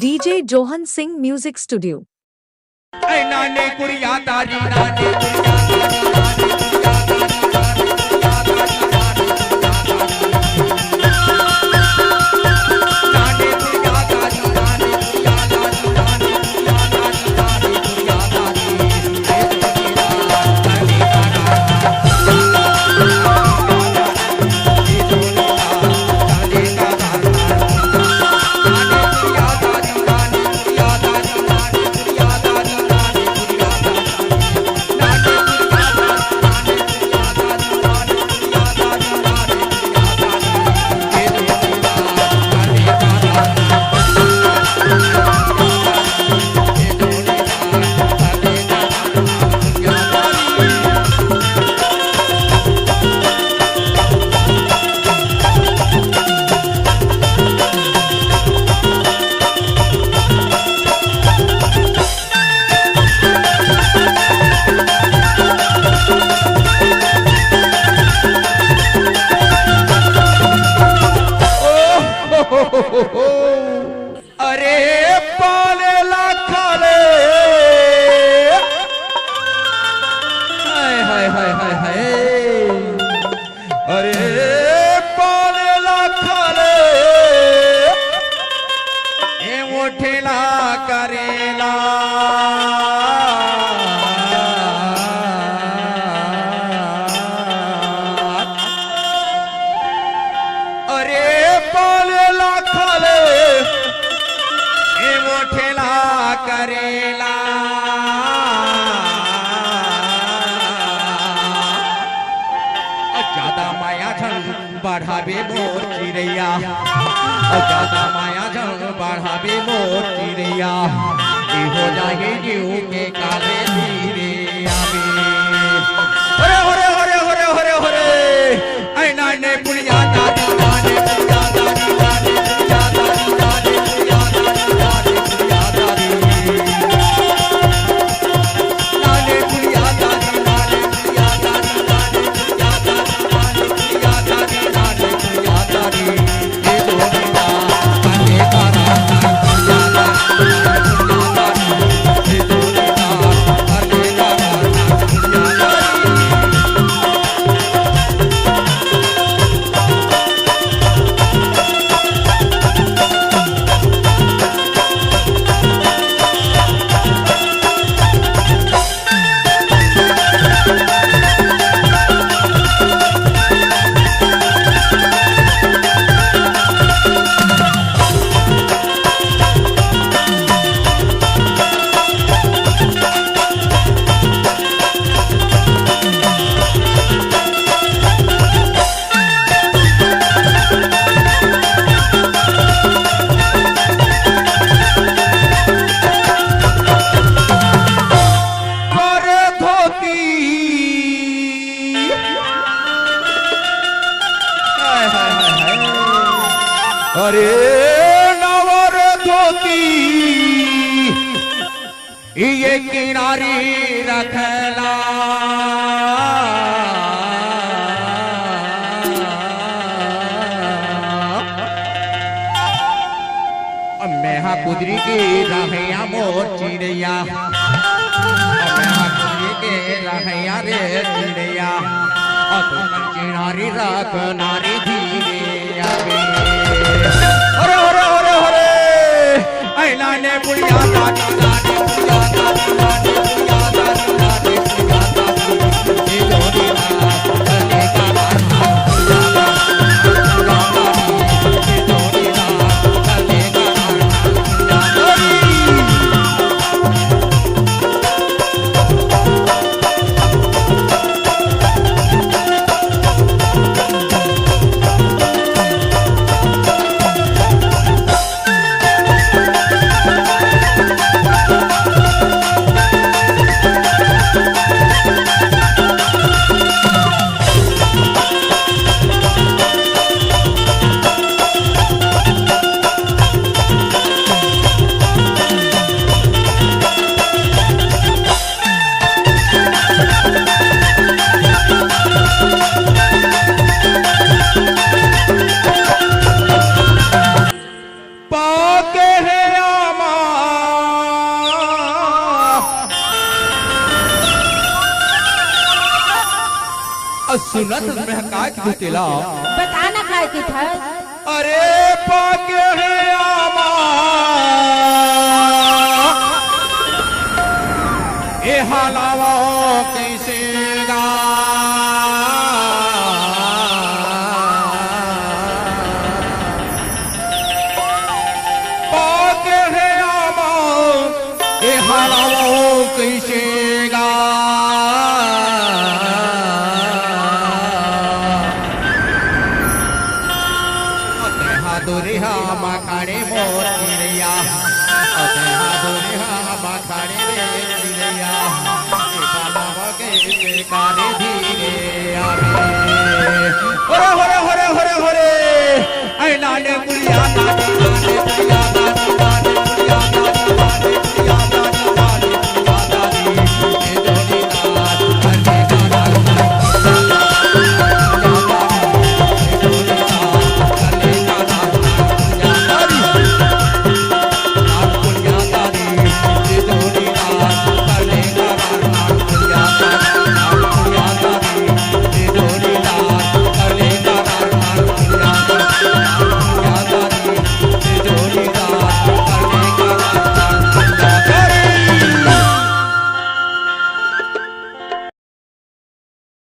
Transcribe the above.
DJ Johan Singh Music Studio। नाने कुड़िया तारी नाने कुड़िया अरे पाले लाखाले हाय हाय हाय हाय हाय अरे पाले लाखाले ए मोठेला करेला अरे पाले लाखाले मोठेला करेला ज्यादा माया झल बढ़ावे मोर चिड़ैया ज्यादा माया झल बढ़ावे मोर चिड़ैया हो जाए जीव के काले धीरे आवे हरे हरे हरे हरे हरे हरे ऐ नाने पुड़िया दादी नाने पुड़िया दादी नाने पुड़िया दादी नाने पुड़िया दादी नाने पुड़िया दादी नाने पुड़िया दादी नाने पुड़िया दादी नाने पुड़िया दादी नाने पुड़िया दादी नाने पुड़िया दादी ये दोनिया काने कारा पुड़िया दादी पुड़िया दादी ये दोनिया काने कारा पुड़िया दादी अरे नवर धोती ये किनारी रखला मेहा कुदरी की रहैया मोर चिड़ैया मेहा कुदरी के रहैया रे चिड़ैया चिनारी रख नारी धीरे आवे हरे हरे हरे हरे ऐ नाने पुड़िया दादी नाने पुड़िया दादी नाने पुड़िया दादी नाने पुड़िया दादी ये दोनिया काने कारा पुड़िया दादी ये दोनिया काने कारा पुड़िया दादी सुनत में का की तेला बताना काय की था। अरे पाके है आमा ए हालावा कैसे गा पाके है आमा ए हालावा कैसे गा दुरिहा माखाड़े मोर चिड़ैया दुरिहा माखाड़े रे चिड़ैया के कारे धीरे आवे होरे होरे होरे होरे होरे ऐ लाले कुलिया